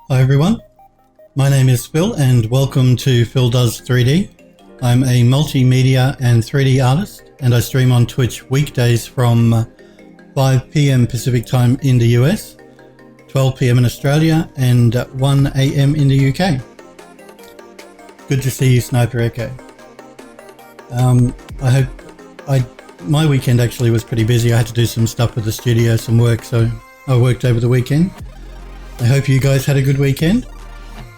Hi everyone, my name is Phil and welcome to Phil Does 3D. I'm a multimedia and 3D artist and I stream on Twitch weekdays from 5 PM Pacific time in the US, 12 PM in Australia and 1 AM in the UK. Good to see you, Sniper Echo. My weekend actually was pretty busy. I had to do some stuff with the studio, some work, so I worked over the weekend. I hope you guys had a good weekend.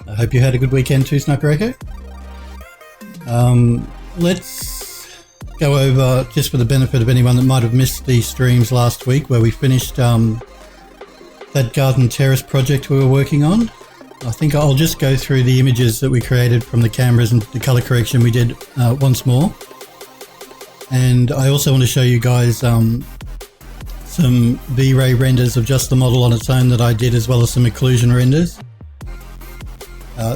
I hope you had a good weekend too, Sniper Echo. Let's go over, just for the benefit of anyone that might have missed the streams last week, where we finished that garden terrace project we were working on. I think I'll just go through the images that we created from the cameras and the color correction we did once more. And I also want to show you guys some V-Ray renders of just the model on its own that I did, as well as some occlusion renders.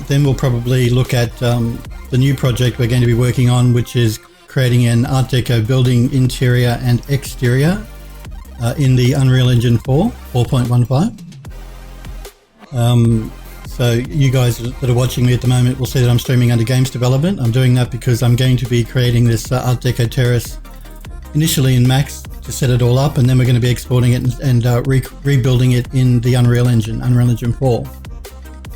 Then we'll probably look at the new project we're going to be working on, which is creating an Art Deco building interior and exterior in the Unreal Engine 4.15. So you guys that are watching me at the moment will see that I'm streaming under games development. I'm doing that because I'm going to be creating this Art Deco terrace initially in Max to set it all up, and then we're going to be exporting it and rebuilding it in the Unreal Engine 4.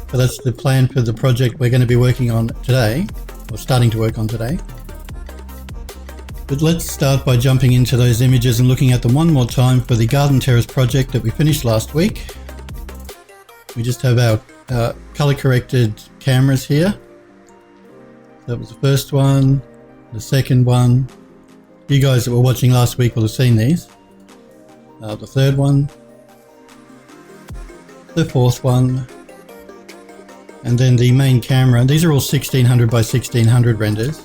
So that's the plan for the project we're going to be working on today, or starting to work on today. But let's start by jumping into those images and looking at them one more time for the Garden Terrace project that we finished last week. We just have our color corrected cameras here. That was the first one, the second one. You guys that were watching last week will have seen these. The third one, the fourth one, and then the main camera. These are all 1600 by 1600 renders.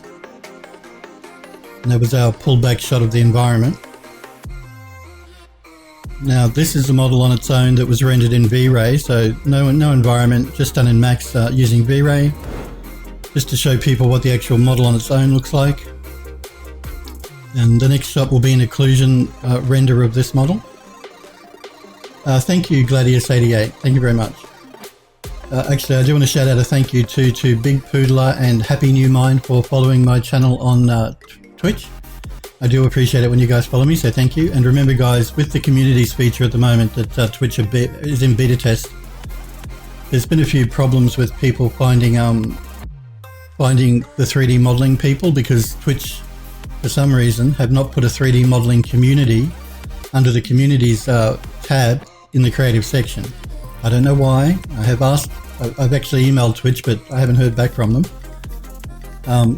And that was our pullback shot of the environment. Now this is a model on its own that was rendered in V-Ray, so no environment, just done in Max using V-Ray, just to show people what the actual model on its own looks like. And the next shot will be an occlusion render of this model. Thank you, Gladius88. Thank you very much. Actually, I do want to shout out a thank you to Big Poodler and Happy New Mind for following my channel on Twitch. I do appreciate it when you guys follow me, so thank you. And remember, guys, with the communities feature at the moment that Twitch is in beta test, there's been a few problems with people finding the 3D modeling people, because Twitch, for some reason, have not put a 3D modeling community under the communities tab in the creative section. I don't know why. I've actually emailed Twitch, but I haven't heard back from them.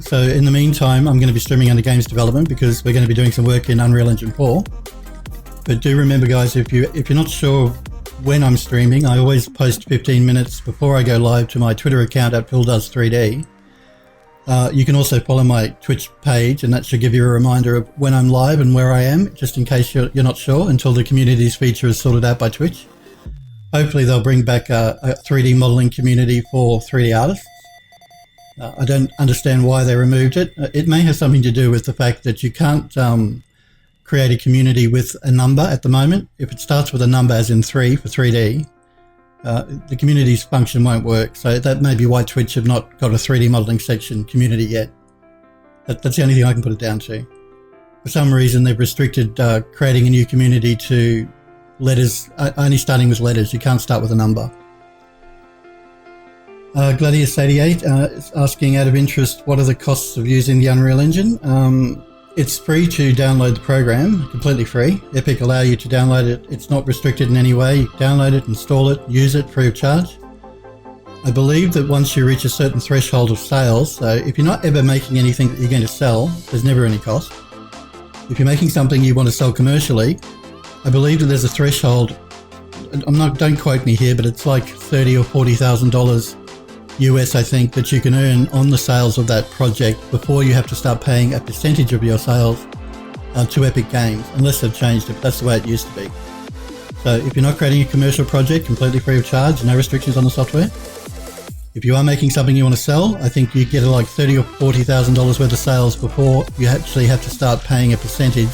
So in the meantime, I'm going to be streaming under games development because we're going to be doing some work in Unreal Engine 4. But do remember, guys, if you're not sure when I'm streaming, I always post 15 minutes before I go live to my Twitter account at PhilDoes3D. You can also follow my Twitch page, and that should give you a reminder of when I'm live and where I am, just in case you're not sure, until the communities feature is sorted out by Twitch. Hopefully they'll bring back a 3D modeling community for 3D artists. I don't understand why they removed it. It may have something to do with the fact that you can't create a community with a number at the moment. If it starts with a number as in 3 for 3D, the community's function won't work. So that may be why Twitch have not got a 3D modeling section community yet. That's the only thing I can put it down to. For some reason, they've restricted creating a new community to letters, only starting with letters. You can't start with a number. Gladius88 is asking, out of interest, what are the costs of using the Unreal Engine? It's free to download the program, completely free. Epic allow you to download it. It's not restricted in any way. You download it, install it, use it free of charge. I believe that once you reach a certain threshold of sales, so if you're not ever making anything that you're going to sell, there's never any cost. If you're making something you want to sell commercially, I believe that there's a threshold. Don't quote me here, but it's like $30,000 or $40,000 US, I think, that you can earn on the sales of that project before you have to start paying a percentage of your sales to Epic Games, unless they've changed it. But that's the way it used to be. So if you're not creating a commercial project completely free of charge, no restrictions on the software. If you are making something you want to sell, I think you get like $30,000 or $40,000 worth of sales before you actually have to start paying a percentage.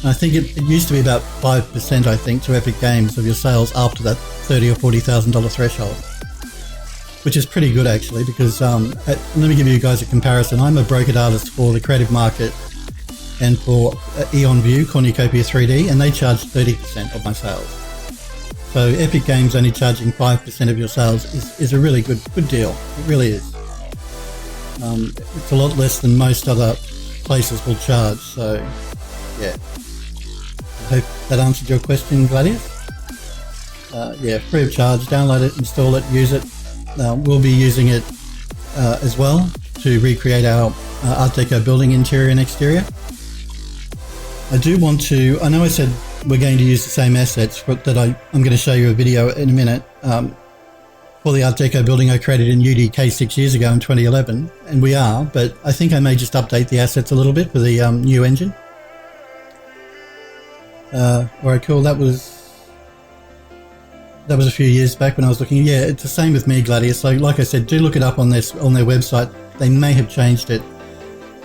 And I think it used to be about 5%, I think, to Epic Games of your sales after that $30,000 or $40,000 threshold. which is pretty good actually, because let me give you guys a comparison. I'm a brokered artist for the creative market and for Eon View Cornucopia 3D, and they charge 30% of my sales. So Epic Games only charging 5% of your sales is a really good deal. It really is. It's a lot less than most other places will charge. So yeah, I hope that answered your question, Gladius. Yeah, free of charge. Download it, install it, use it. We'll be using it as well to recreate our Art Deco building interior and exterior. I do want to, I know I said we're going to use the same assets, but that I'm going to show you a video in a minute for the Art Deco building I created in UDK 6 years ago in 2011, and we are, but I think I may just update the assets a little bit for the new engine. Alright, cool, that was a few years back when I was looking. Yeah, it's the same with me, Gladius. So like I said, do look it up on their website. They may have changed it.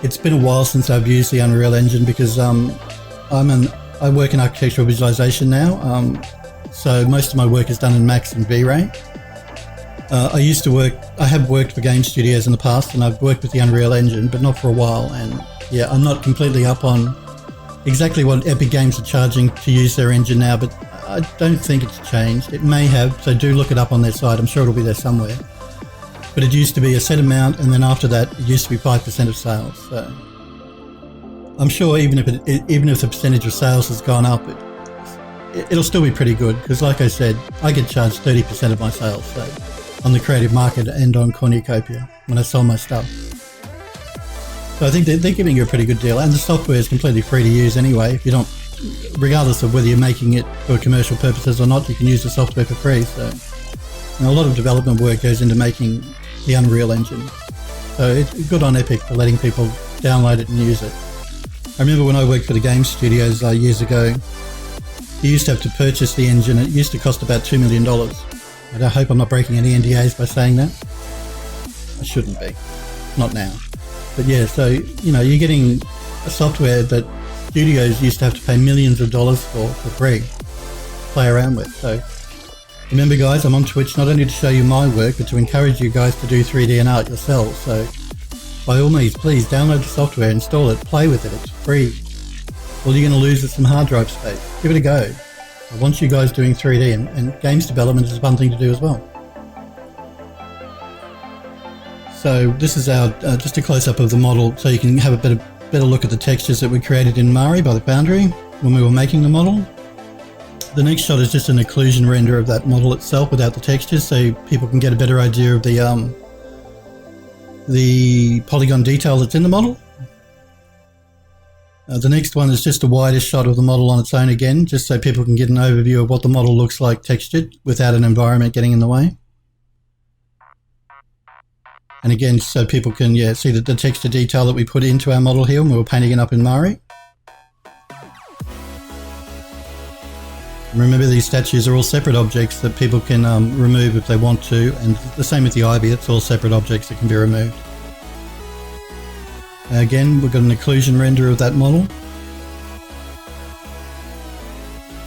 It's been a while since I've used the Unreal Engine because I work in architectural visualization now. So most of my work is done in Max and V-Ray. I have worked for game studios in the past, and I've worked with the Unreal Engine, but not for a while. And yeah, I'm not completely up on exactly what Epic Games are charging to use their engine now, but I don't think it's changed. It may have, so do look it up on their site. I'm sure it'll be there somewhere. But it used to be a set amount, and then after that, it used to be 5% of sales. So I'm sure even if the percentage of sales has gone up, it'll still be pretty good, because like I said, I get charged 30% of my sales, so on the creative market and on Cornucopia when I sell my stuff. So I think they're giving you a pretty good deal, and the software is completely free to use anyway. If you don't, regardless of whether you're making it for commercial purposes or not, you can use the software for free. So a lot of development work goes into making the Unreal Engine. So it's good on Epic for letting people download it and use it. I remember when I worked for the game studios years ago, you used to have to purchase the engine. It used to cost about $2 million. I hope I'm not breaking any NDAs by saying that. I shouldn't be. Not now. But yeah, so, you know, you're getting a software that studios used to have to pay millions of dollars for free, play around with. So remember guys, I'm on Twitch not only to show you my work, but to encourage you guys to do 3D and art yourselves. So by all means, please download the software, install it, play with it, it's free. All you're going to lose is some hard drive space. Give it a go. I want you guys doing 3D, and games development is a fun thing to do as well. So this is our just a close-up of the model, so you can have a better look at the textures that we created in Mari by the Foundry when we were making the model. The next shot is just an occlusion render of that model itself without the textures, so people can get a better idea of the polygon detail that's in the model. The next one is just a wider shot of the model on its own again, just so people can get an overview of what the model looks like textured without an environment getting in the way. And again, so people can see the texture detail that we put into our model here when we were painting it up in Mari. Remember, these statues are all separate objects that people can remove if they want to, and the same with the ivy, it's all separate objects that can be removed. Again, we've got an occlusion render of that model.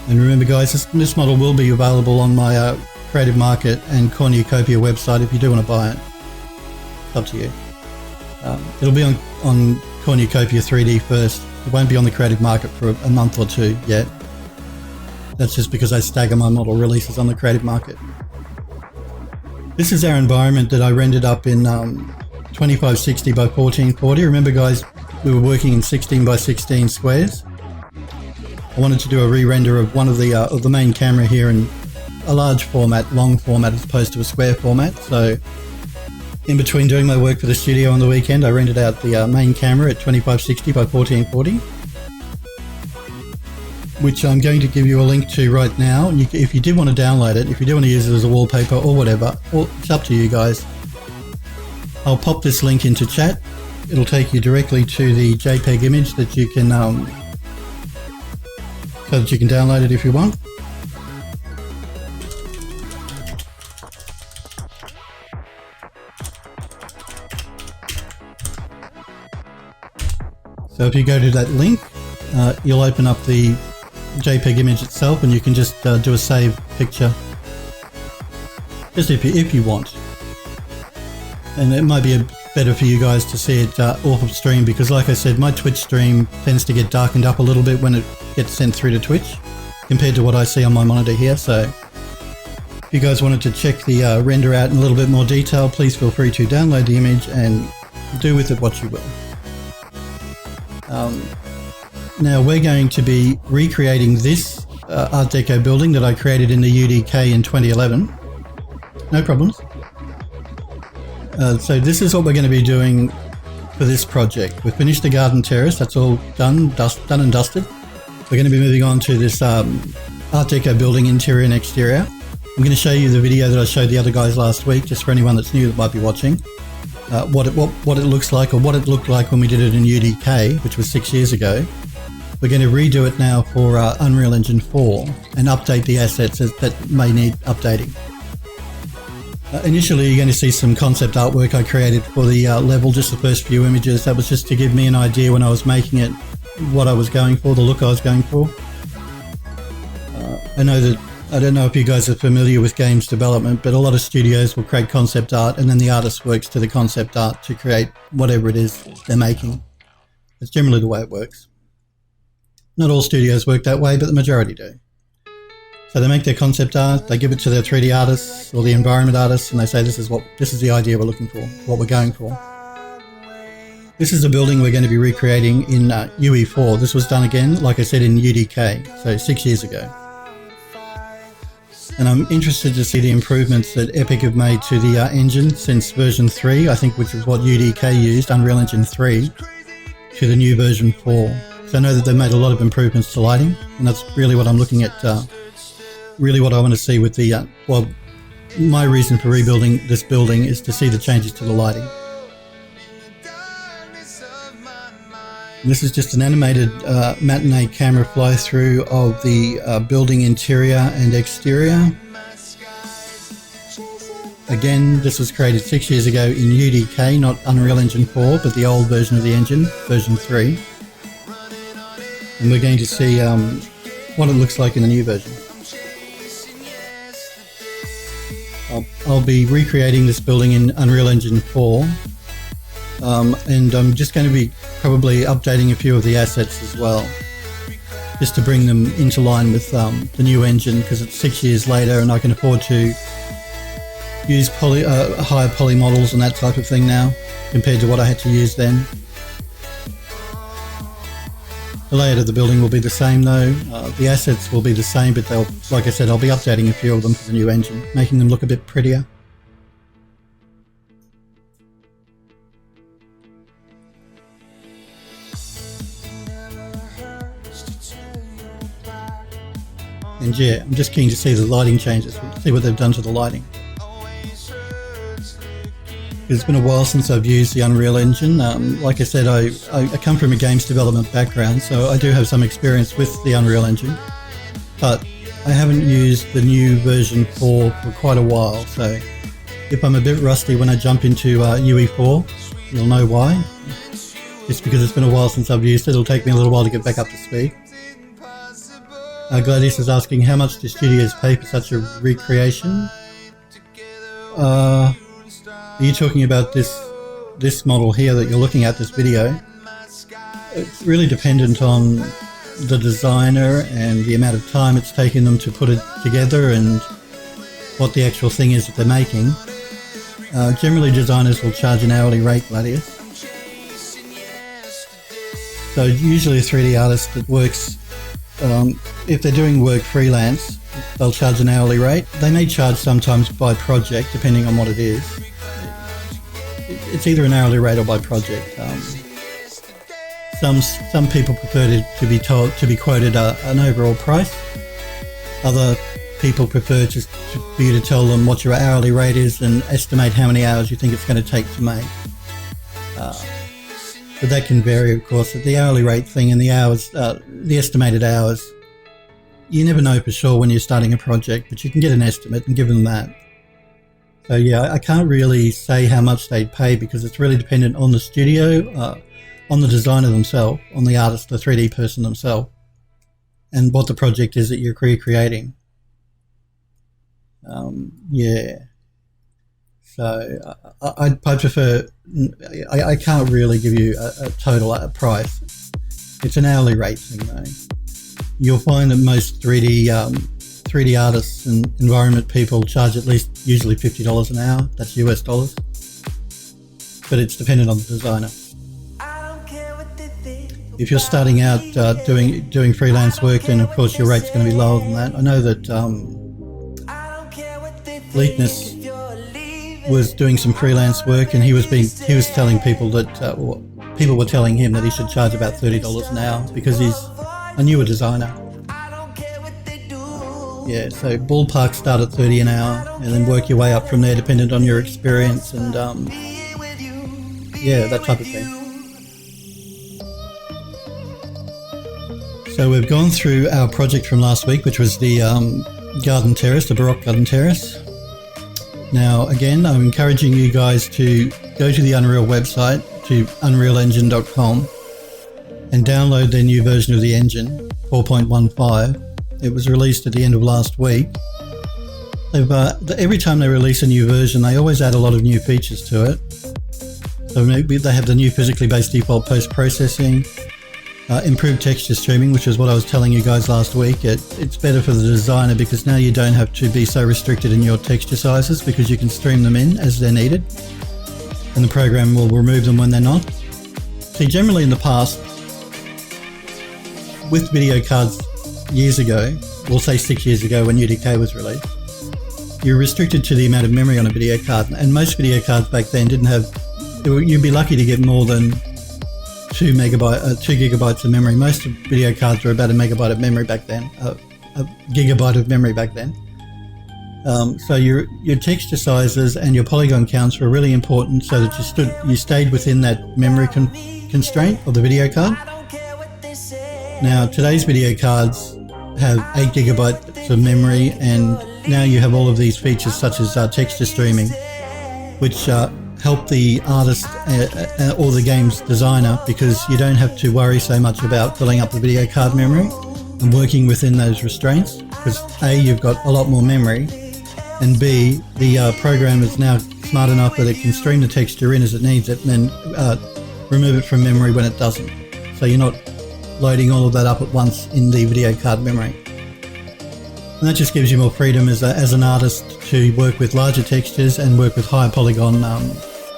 And remember guys, this model will be available on my Creative Market and Cornucopia website if you do want to buy it. It's up to you. It'll be on Cornucopia 3D first. It won't be on the Creative Market for a month or two yet. That's just because I stagger my model releases on the Creative Market. This is our environment that I rendered up in 2560 by 1440. Remember guys, we were working in 16 by 16 squares. I wanted to do a re-render of one of the main camera here in a large format, long format, as opposed to a square format. So in between doing my work for the studio on the weekend, I rented out the main camera at 2560 by 1440, which I'm going to give you a link to right now. If you did want to download it, if you do want to use it as a wallpaper or whatever, it's up to you guys. I'll pop this link into chat. It'll take you directly to the JPEG image that you can, so that you can download it if you want. So if you go to that link, you'll open up the JPEG image itself, and you can just do a save picture, just if you want. And it might be better for you guys to see it off of stream, because like I said, my Twitch stream tends to get darkened up a little bit when it gets sent through to Twitch compared to what I see on my monitor here. So if you guys wanted to check the render out in a little bit more detail, please feel free to download the image and do with it what you will. Now we're going to be recreating this Art Deco building that I created in the UDK in 2011. No problems. So this is what we're going to be doing for this project. We've finished the garden terrace. That's all done and dusted. We're going to be moving on to this Art Deco building interior and exterior. I'm going to show you the video that I showed the other guys last week, just for anyone that's new that might be watching. What it looks like, or what it looked like when we did it in UDK, which was 6 years ago. We're going to redo it now for Unreal Engine 4 and update the assets that may need updating. Initially, you're going to see some concept artwork I created for the level, just the first few images. That was just to give me an idea when I was making it, what I was going for, the look I was going for. I don't know if you guys are familiar with games development, but a lot of studios will create concept art and then the artist works to the concept art to create whatever it is they're making. That's generally the way it works. Not all studios work that way, but the majority do. So they make their concept art, they give it to their 3D artists or the environment artists, and they say this is the idea we're looking for, what we're going for. This is a building we're going to be recreating in UE4. This was done again, like I said, in UDK, so 6 years ago. And I'm interested to see the improvements that Epic have made to the engine since version 3, I think, which is what UDK used, Unreal Engine 3, to the new version 4. So I know that they've made a lot of improvements to lighting, and that's really what I'm looking at. Really what I want to see with the, well, my reason for rebuilding this building is to see the changes to the lighting. And this is just an animated matinee camera fly through of the building interior and exterior. Again, this was created 6 years ago in UDK, not Unreal Engine 4, but the old version of the engine, version 3. And we're going to see what it looks like in the new version. I'll be recreating this building in Unreal Engine 4, and I'm just going to be probably updating a few of the assets as well, just to bring them into line with the new engine, because it's 6 years later and I can afford to use higher poly models and that type of thing now compared to what I had to use then. The layout of the building will be the same though. The assets will be the same, but like I said, I'll be updating a few of them for the new engine, making them look a bit prettier. And yeah, I'm just keen to see the lighting changes, see what they've done to the lighting. It's been a while since I've used the Unreal Engine. Like I said, I come from a games development background, so I do have some experience with the Unreal Engine, but I haven't used the new version 4 for quite a while, so if I'm a bit rusty when I jump into UE4, you'll know why. Just because it's been a while since I've used it, it'll take me a little while to get back up to speed. Gladys is asking, how much do studios pay for such a recreation? Are you talking about this model here that you're looking at, this video? It's really dependent on the designer and the amount of time it's taken them to put it together and what the actual thing is that they're making. Generally designers will charge an hourly rate, Gladius. So usually a 3D artist that works, if they're doing work freelance, they'll charge an hourly rate. They may charge sometimes by project, depending on what it is. It's either an hourly rate or by project. Some people prefer to be quoted an overall price. Other people prefer just for you to tell them what your hourly rate is and estimate how many hours you think it's going to take to make. But that can vary, of course. The hourly rate thing and the hours, the estimated hours, you never know for sure when you're starting a project, but you can get an estimate and give them that. So yeah, I can't really say how much they'd pay because it's really dependent on the studio, on the designer themselves, on the artist, the 3D person themselves, and what the project is that you're creating. Yeah. So I prefer, I can't really give you a total price. It's an hourly rate thing though. You'll find that most 3D artists and environment people charge at least usually $50 an hour. That's US dollars. But it's dependent on the designer. If you're starting out doing freelance work, then of course your rate's going to be lower than that. I know that Bleakness was doing some freelance work, and he was telling people that people were telling him that he should charge about $30 an hour because he's a newer designer. Yeah, so ballpark start at 30 an hour and then work your way up from there dependent on your experience and yeah, that type of thing. So we've gone through our project from last week, which was the garden terrace, the Baroque garden terrace. Now again, I'm encouraging you guys to go to the Unreal website, to unrealengine.com, and download their new version of the engine, 4.15. It was released at the end of last week. Every time they release a new version, they always add a lot of new features to it. So maybe they have the new physically based default post-processing, improved texture streaming, which is what I was telling you guys last week. It's better for the designer because now you don't have to be so restricted in your texture sizes because you can stream them in as they're needed, and the program will remove them when they're not. See, generally in the past, with video cards years ago, we'll say 6 years ago when UDK was released, you're restricted to the amount of memory on a video card, and most video cards back then didn't have, you'd be lucky to get more than 2 gigabytes of memory. Most video cards were about a megabyte of memory back then, a gigabyte of memory back then. So your texture sizes and your polygon counts were really important so that you stayed within that memory constraint of the video card. Now today's video cards have 8 gigabytes of memory, and now you have all of these features such as texture streaming, which help the artist or the game's designer because you don't have to worry so much about filling up the video card memory and working within those restraints, because A, you've got a lot more memory, and B, the program is now smart enough that it can stream the texture in as it needs it and then remove it from memory when it doesn't. So you're not loading all of that up at once in the video card memory. And that just gives you more freedom as an artist to work with larger textures and work with higher polygon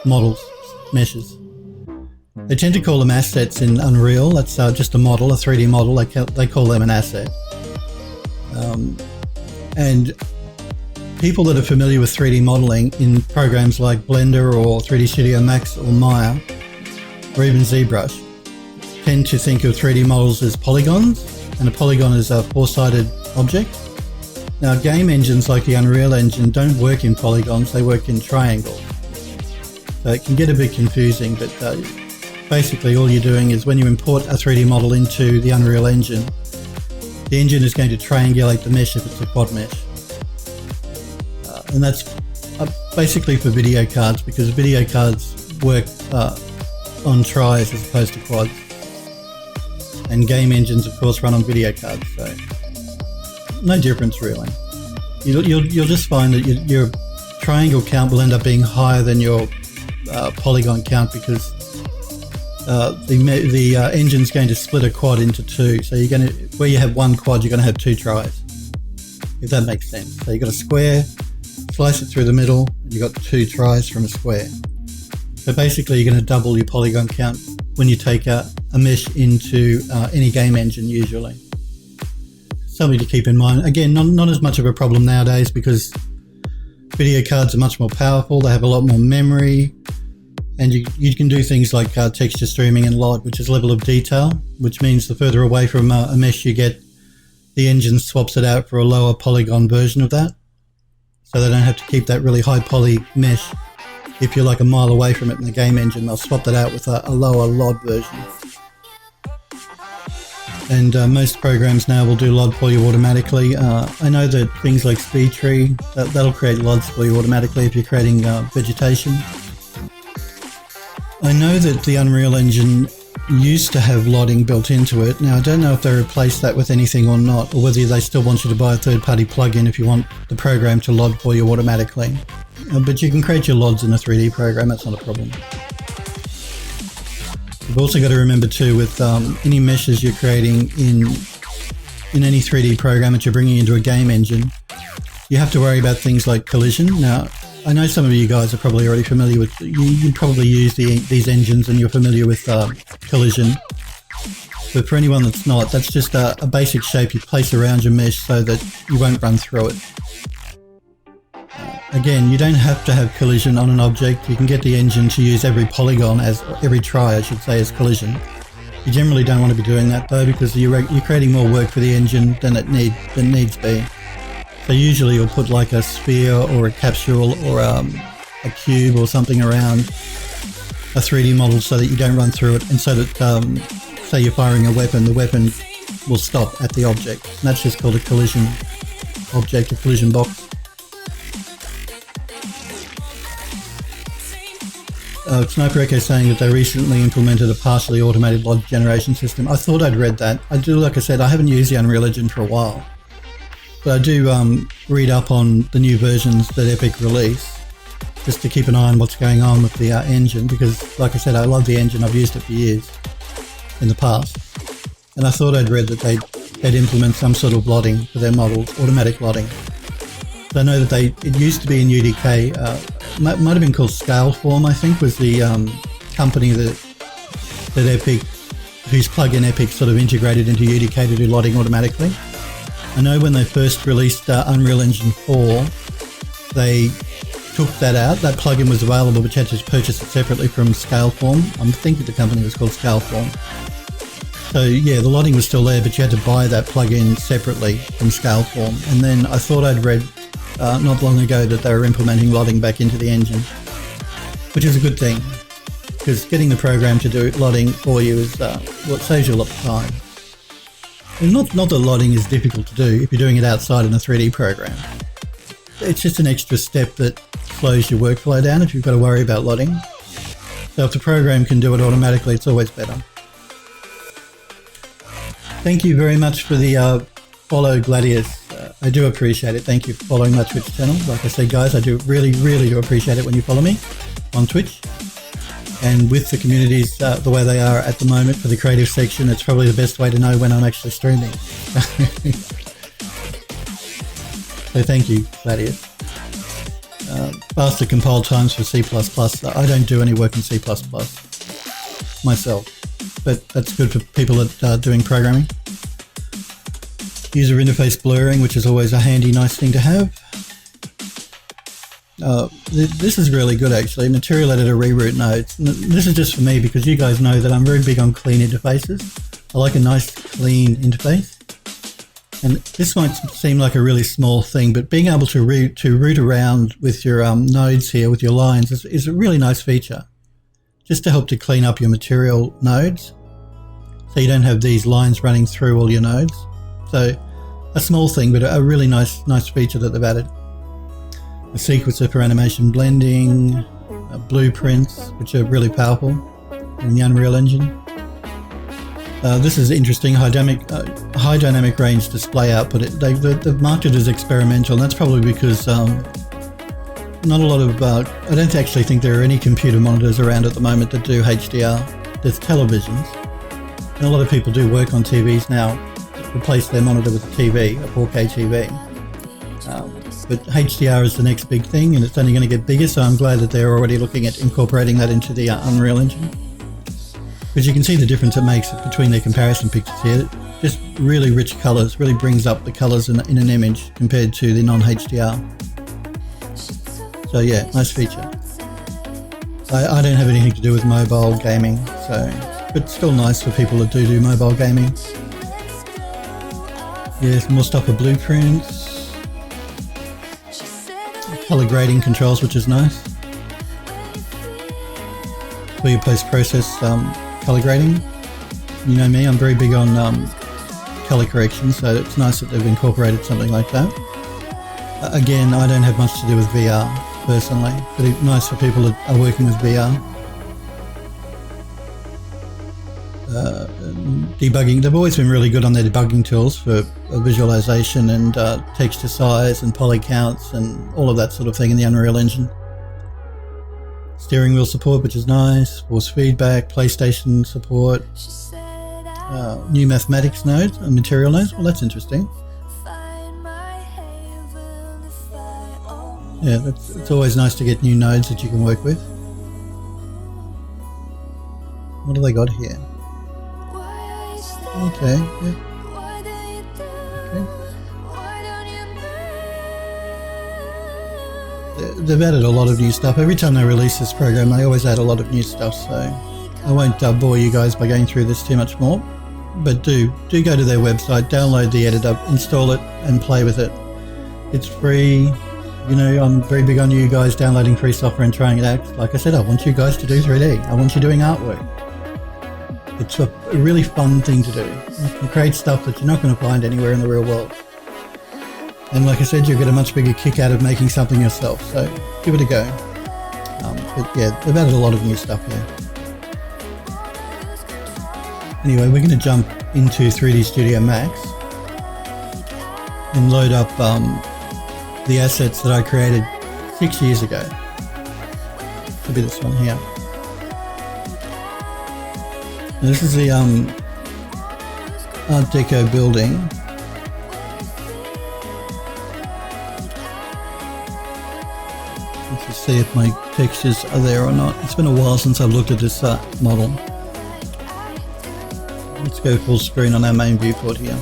models, meshes. They tend to call them assets in Unreal. That's just a model, a 3D model. They call them an asset. And people that are familiar with 3D modeling in programs like Blender or 3D Studio Max or Mouya or even ZBrush tend to think of 3D models as polygons, and a polygon is a four-sided object. Now, game engines like the Unreal Engine don't work in polygons, they work in triangles. So it can get a bit confusing, but basically all you're doing is when you import a 3D model into the Unreal Engine, the engine is going to triangulate the mesh if it's a quad mesh. And that's basically for video cards, because video cards work on tris as opposed to quads. And game engines, of course, run on video cards, so no difference really. You'll just find that your triangle count will end up being higher than your polygon count because the engine's going to split a quad into two. So you're going to, where you have one quad, you're going to have two tris, if that makes sense. So you've got a square, slice it through the middle, and you've got two tris from a square. So basically you're going to double your polygon count when you take a mesh into any game engine usually. Something to keep in mind. Again, not as much of a problem nowadays because video cards are much more powerful, they have a lot more memory, and you can do things like texture streaming and LOD, which is level of detail, which means the further away from a mesh you get, the engine swaps it out for a lower polygon version of that. So they don't have to keep that really high poly mesh. If you're like a mile away from it in the game engine, they'll swap that out with a lower LOD version. And most programs now will do LOD for you automatically. I know that things like SpeedTree, that'll create LODs for you automatically if you're creating vegetation. I know that the Unreal Engine used to have LODing built into it. Now I don't know if they replaced that with anything or not, or whether they still want you to buy a third-party plugin if you want the program to LOD for you automatically. But you can create your LODs in a 3D program, that's not a problem. You've also got to remember too, with any meshes you're creating in any 3D program that you're bringing into a game engine, you have to worry about things like collision. Now, I know some of you guys are probably already familiar with, you probably use these engines and you're familiar with collision. But for anyone that's not, that's just a basic shape you place around your mesh so that you won't run through it. Again, you don't have to have collision on an object. You can get the engine to use every polygon, every try I should say, as collision. You generally don't want to be doing that though, because you're creating more work for the engine than needs be. So usually you'll put like a sphere or a capsule or a cube or something around a 3D model so that you don't run through it, and so that say you're firing a weapon, the weapon will stop at the object. And that's just called a collision object, a collision box. Sniper Echo saying that they recently implemented a partially automated LOD generation system. I thought I'd read that. I do, like I said, I haven't used the Unreal Engine for a while. But I do read up on the new versions that Epic release, just to keep an eye on what's going on with the engine, because like I said, I love the engine. I've used it for years in the past. And I thought I'd read that they'd implement some sort of LODing for their models, automatic LODing. I know that it used to be in UDK, might have been called Scaleform, I think, was the company that Epic, whose plugin Epic sort of integrated into UDK to do LODing automatically. I know when they first released Unreal Engine 4, they took that out. That plugin was available, but you had to purchase it separately from Scaleform. I think the company was called Scaleform. So yeah, the LODing was still there, but you had to buy that plugin separately from Scaleform. And then I thought I'd read not long ago that they were implementing LODing back into the engine, which is a good thing, because getting the program to do LODing for you is what saves you a lot of time. And not that LODing is difficult to do if you're doing it outside in a 3D program. It's just an extra step that slows your workflow down if you've got to worry about LODing. So if the program can do it automatically, it's always better. Thank you very much for the follow, Gladius. I do appreciate it. Thank you for following my Twitch channel. Like I said, guys, I do really do appreciate it when you follow me on Twitch. And with the communities the way they are at the moment for the creative section, it's probably the best way to know when I'm actually streaming. So thank you, Gladius. Faster compile times for C++. I don't do any work in C++ myself, but that's good for people that are doing programming. User interface blurring, which is always a handy, nice thing to have. This is really good actually, material editor reroute nodes. This is just for me because you guys know that I'm very big on clean interfaces. I like a nice clean interface. And this might seem like a really small thing, but being able to route around with your nodes here, with your lines, is a really nice feature. Just to help to clean up your material nodes, so you don't have these lines running through all your nodes. So a small thing, but a really nice feature that they've added. A sequencer for animation blending, blueprints, which are really powerful in the Unreal Engine. This is interesting, high dynamic range display output. They've marked it as experimental, and that's probably because not a lot of, I don't actually think there are any computer monitors around at the moment that do HDR. There's televisions, and a lot of people do work on TVs now, replace their monitor with a TV, a 4K TV. But HDR is the next big thing, and it's only going to get bigger, so I'm glad that they're already looking at incorporating that into the Unreal Engine. Because you can see the difference it makes between their comparison pictures here. Just really rich colours, really brings up the colours in an image compared to the non-HDR. So yeah, nice feature. I don't have anything to do with mobile gaming, but still nice for people that do mobile gaming. Yes, more stuff for blueprints. Color grading controls, which is nice. For your post-process color grading. You know me, I'm very big on color correction, so it's nice that they've incorporated something like that. Again, I don't have much to do with VR personally, but it's nice for people that are working with VR. debugging. They've always been really good on their debugging tools for visualization and texture size and poly counts and all of that sort of thing in the Unreal Engine. Steering wheel support, which is nice. Force feedback, PlayStation support. New mathematics nodes and material nodes. Well, that's interesting. Yeah, it's always nice to get new nodes that you can work with. What do they got here? Okay, yeah. Okay. They've added a lot of new stuff. Every time they release this program, they always add a lot of new stuff, so I won't bore you guys by going through this too much more. But do go to their website, download the editor, install it, and play with it. It's free. You know, I'm very big on you guys downloading free software and trying it out. Like I said, I want you guys to do 3D. I want you doing artwork. It's a really fun thing to do. You can create stuff that you're not going to find anywhere in the real world. And like I said, you'll get a much bigger kick out of making something yourself. So give it a go. But yeah, they've added a lot of new stuff here. Anyway, we're going to jump into 3D Studio Max and load up the assets that I created 6 years ago. Could be this one here. Now this is the Art Deco building. Let's just see if my textures are there or not. It's been a while since I've looked at this model. Let's go full screen on our main viewport here.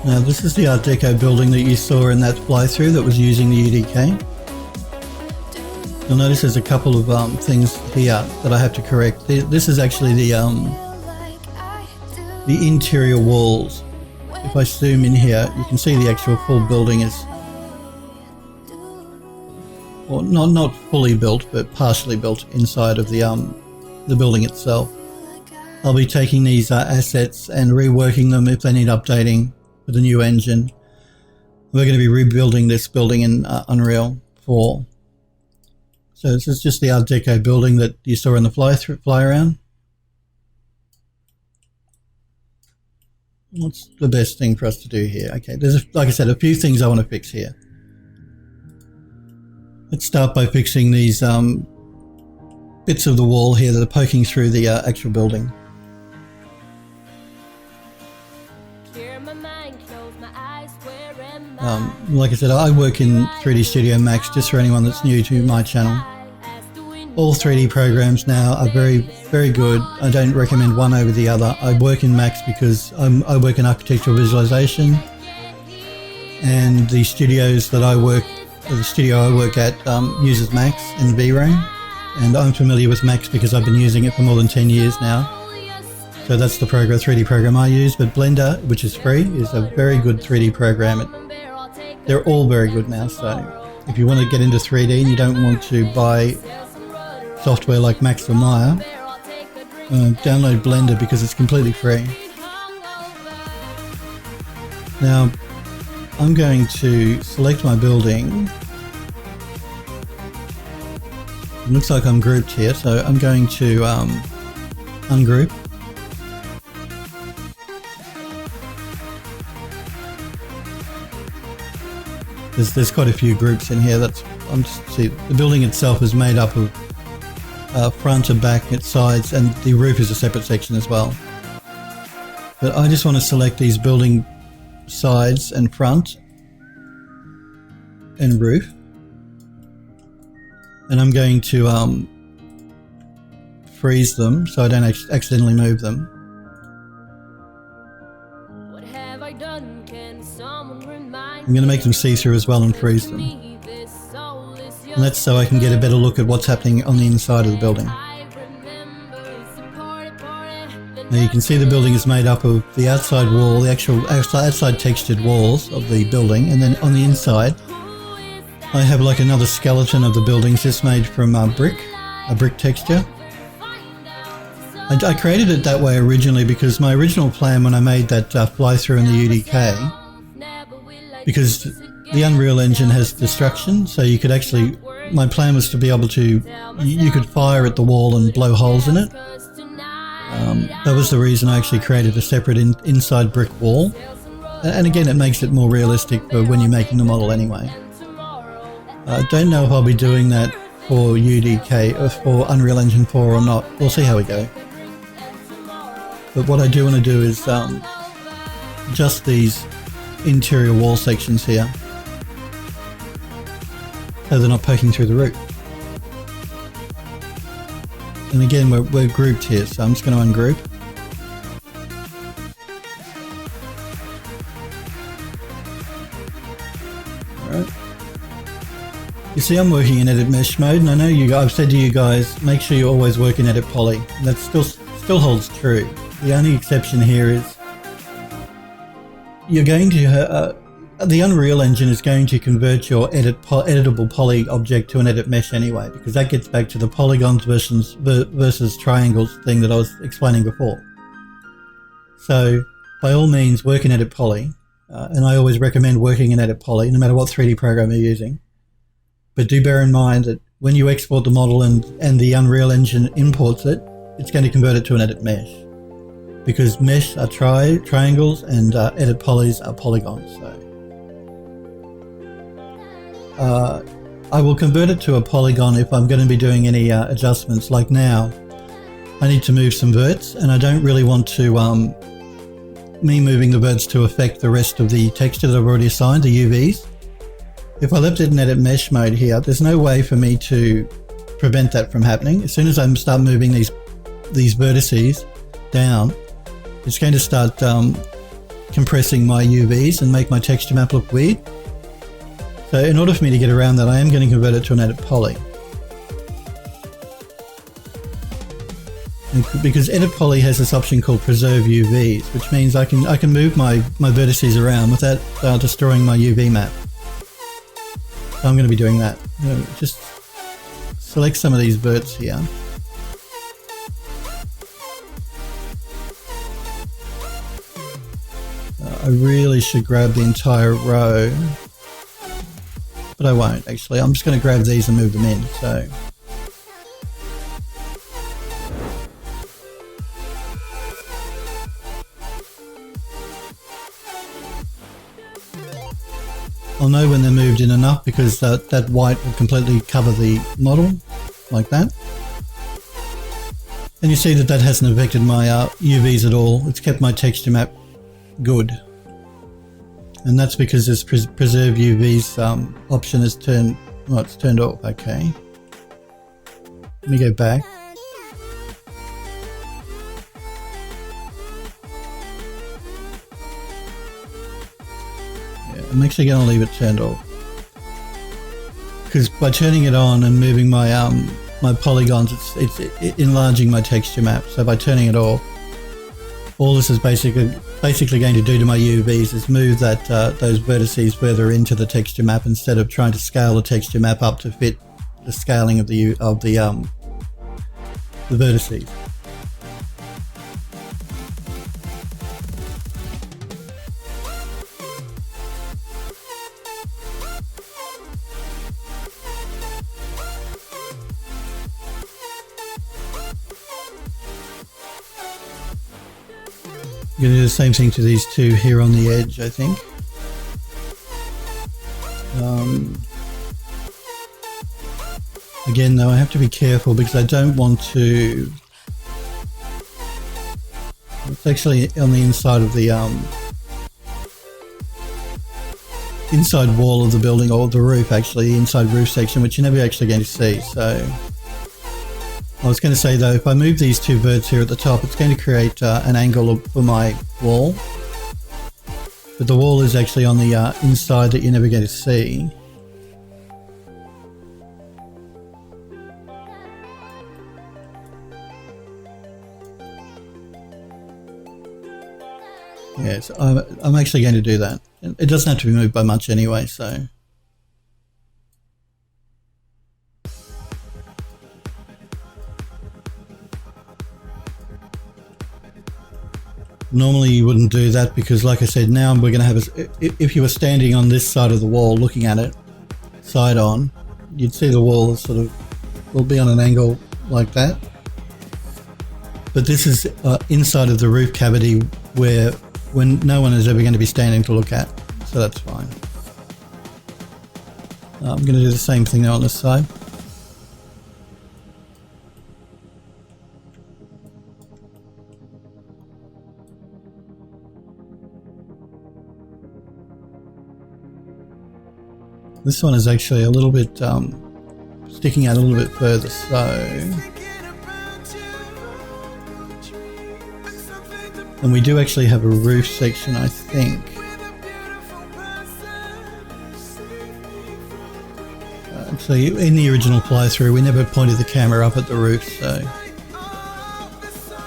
Now this is the Art Deco building that you saw in that fly-through that was using the UDK. You'll notice there's a couple of things here that I have to correct. This is actually the interior walls. If I zoom in here, you can see the actual full building is, well, not fully built, but partially built inside of the building itself. I'll be taking these assets and reworking them if they need updating with a new engine. We're going to be rebuilding this building in Unreal 4. So this is just the Art Deco building that you saw in the fly around. What's the best thing for us to do here? Okay, there's, like I said, a few things I want to fix here. Let's start by fixing these bits of the wall here that are poking through the actual building. Like I said, I work in 3D Studio Max, just for anyone that's new to my channel. All 3D programs now are very, very good. I don't recommend one over the other. I work in Max because I work in architectural visualization, and the studios that I work, the studio I work at uses Max and V-Ray, and I'm familiar with Max because I've been using it for more than 10 years now. So that's the 3D program I use. But Blender, which is free, is a very good 3D program. They're all very good now, so if you want to get into 3D and you don't want to buy software like Max or Mouya, download Blender because it's completely free. Now, I'm going to select my building. It looks like I'm grouped here, so I'm going to ungroup. There's quite a few groups in here. See, the building itself is made up of front and back, its sides, and the roof is a separate section as well. But I just want to select these building sides and front and roof, and I'm going to freeze them so I don't accidentally move them. I'm going to make them see-through as well and freeze them. And that's so I can get a better look at what's happening on the inside of the building. Now you can see the building is made up of the outside wall, the actual outside textured walls of the building, and then on the inside I have like another skeleton of the buildings just made from a brick texture. I created it that way originally because my original plan when I made that fly-through in the UDK, because the Unreal Engine has destruction, so you could actually, my plan was to be able to, you could fire at the wall and blow holes in it. That was the reason I actually created a separate inside brick wall. And again, it makes it more realistic for when you're making the model anyway. I don't know if I'll be doing that for UDK or for Unreal Engine 4 or not. We'll see how we go. But what I do want to do is just these interior wall sections here, so they're not poking through the roof. And again, we're grouped here, so I'm just going to ungroup. Alright. You see, I'm working in edit mesh mode, and I know I've said to you guys, make sure you always work in edit poly. That still holds true. The only exception here is you're going to the Unreal Engine is going to convert your editable poly object to an edit mesh anyway, because that gets back to the polygons versus triangles thing that I was explaining before. So by all means, work in edit poly, and I always recommend working in edit poly no matter what 3D program you're using. But do bear in mind that when you export the model and the Unreal Engine imports it, it's going to convert it to an edit mesh, because mesh are triangles and edit polys are polygons. So I will convert it to a polygon if I'm going to be doing any adjustments. Like now, I need to move some verts, and I don't really want to me moving the verts to affect the rest of the texture that I've already assigned, the UVs. If I left it in edit mesh mode here, there's no way for me to prevent that from happening. As soon as I start moving these vertices down, it's going to start compressing my UVs and make my texture map look weird. So in order for me to get around that, I am going to convert it to an edit poly. And because edit poly has this option called preserve UVs, which means I can move my vertices around without destroying my UV map. So I'm going to be doing that. Just select some of these verts here. I really should grab the entire row, but I won't actually. I'm just going to grab these and move them in. So I'll know when they're moved in enough, because that white will completely cover the model like that. And you see that hasn't affected my UVs at all. It's kept my texture map good. And that's because this preserve UVs option is turned, well, it's turned off. Okay. Let me go back. Yeah, I'm actually going to leave it turned off, because by turning it on and moving my my polygons, it's enlarging my texture map. So by turning it off, all this is basically going to do to my UVs is move those vertices further into the texture map, instead of trying to scale the texture map up to fit the scaling of the vertices. I'm going to do the same thing to these two here on the edge, I think. Again, though, I have to be careful because I don't want to... It's actually on the inside of the inside wall of the building, or the roof, actually, the inside roof section, which you're never actually going to see. So I was going to say, though, if I move these two verts here at the top, it's going to create an angle for my wall. But the wall is actually on the inside that you're never going to see. Yes, I'm actually going to do that. It doesn't have to be moved by much anyway, so... Normally you wouldn't do that, because like I said, now we're going to have if you were standing on this side of the wall looking at it side on, you'd see the wall sort of will be on an angle like that. But this is inside of the roof cavity when no one is ever going to be standing to look at, so that's fine. I'm going to do the same thing now on this side. This one is actually a little bit sticking out a little bit further, so and we do actually have a roof section, I think. Actually, in the original fly-through, we never pointed the camera up at the roof, so.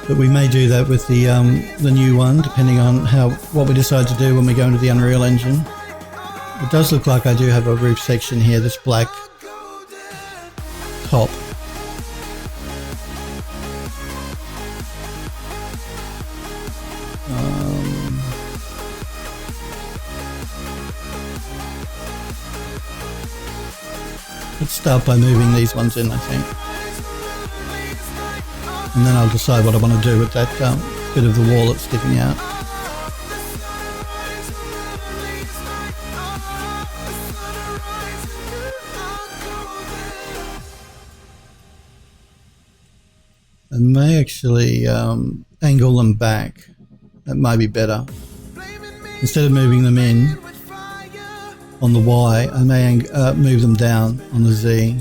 But we may do that with the new one, depending on what we decide to do when we go into the Unreal Engine. It does look like I do have a roof section here, this black top. Let's start by moving these ones in, I think. And then I'll decide what I want to do with that bit of the wall that's sticking out. I may actually angle them back. That might be better. Instead of moving them in on the Y, I may move them down on the Z,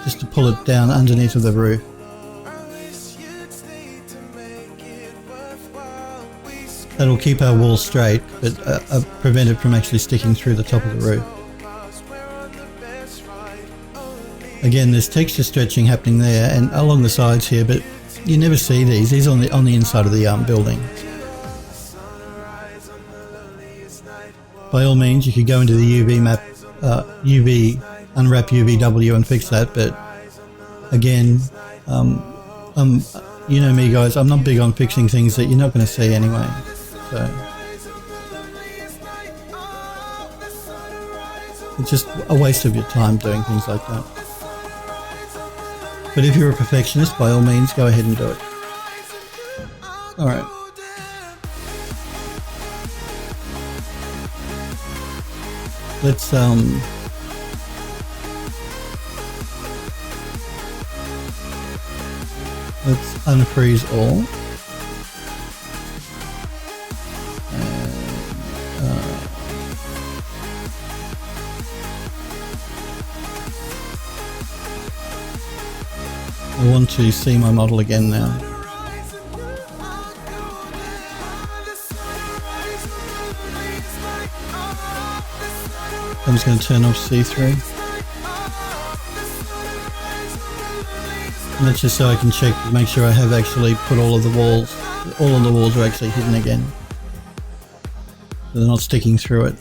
just to pull it down underneath of the roof. That'll keep our wall straight, but prevent it from actually sticking through the top of the roof. Again, there's texture stretching happening there and along the sides here, but you never see these. These are on the inside of the building. By all means, you could go into the UV map, unwrap UVW and fix that. But again, you know me, guys. I'm not big on fixing things that you're not going to see anyway. So it's just a waste of your time doing things like that. But if you're a perfectionist, by all means, go ahead and do it. All right. Let's unfreeze all. I want to see my model again now. I'm just going to turn off see-through. And that's just so I can check to make sure I have actually put all of the walls are actually hidden again. So they're not sticking through it.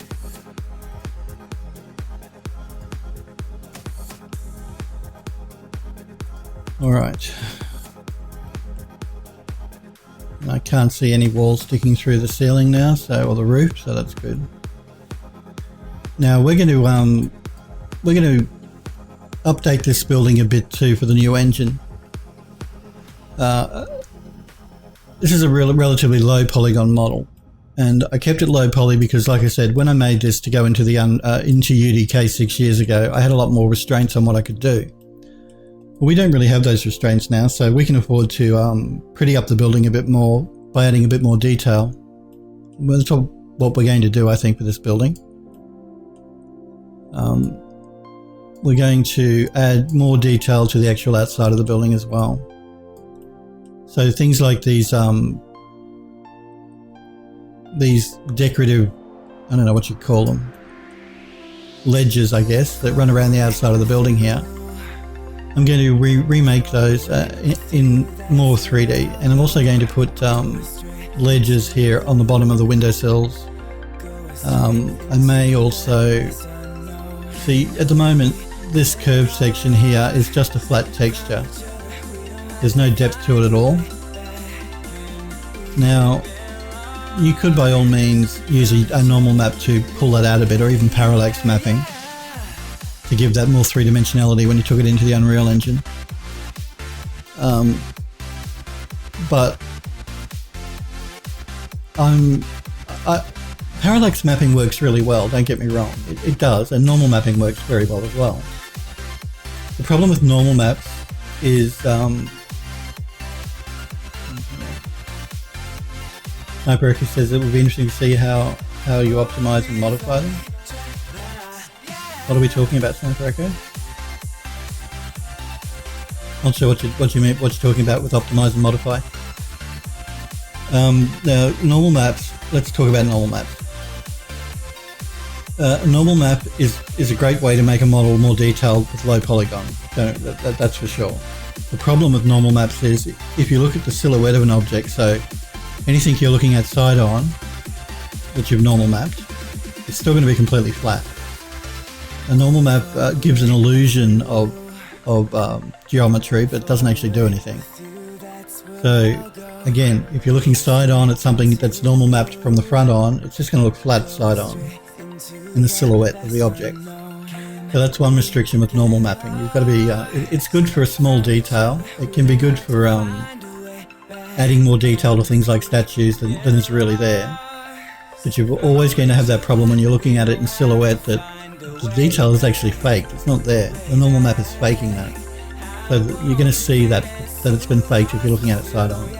Alright. I can't see any walls sticking through the ceiling now, or the roof, so that's good. Now we're going to update this building a bit too for the new engine. This is a relatively low polygon model, and I kept it low poly because, like I said, when I made this to go into the into UDK 6 years ago, I had a lot more restraints on what I could do. We don't really have those restraints now, so we can afford to pretty up the building a bit more by adding a bit more detail. Well, that's what we're going to do, I think, for this building. We're going to add more detail to the actual outside of the building as well. So things like these decorative, I don't know what you call them, ledges, I guess, that run around the outside of the building here. I'm going to remake those in more 3D, and I'm also going to put ledges here on the bottom of the windowsills. I may also see, at the moment, this curved section here is just a flat texture. There's no depth to it at all. Now, you could by all means use a normal map to pull that out a bit, or even parallax mapping, to give that more three-dimensionality when you took it into the Unreal Engine. but parallax mapping works really well, don't get me wrong, it does, and normal mapping works very well as well. The problem with normal maps is Sniper Echo says it would be interesting to see how you optimize and modify them. What are we talking about, Sniper Echo? Not sure what you mean, what you're talking about with optimize and modify. Now, normal maps, let's talk about normal maps. A normal map is a great way to make a model more detailed with low polygon, that's for sure. The problem with normal maps is if you look at the silhouette of an object, so anything you're looking at side on that you've normal mapped, it's still going to be completely flat. A normal map gives an illusion of geometry, but doesn't actually do anything. So again, if you're looking side on at something that's normal mapped from the front on, it's just going to look flat side on in the silhouette of the object. So that's one restriction with normal mapping. You've got to be, it's good for a small detail. It can be good for adding more detail to things like statues than is really there. But you're always going to have that problem when you're looking at it in silhouette that the detail is actually faked. It's not there. The normal map is faking that. So you're going to see that it's been faked if you're looking at it side on.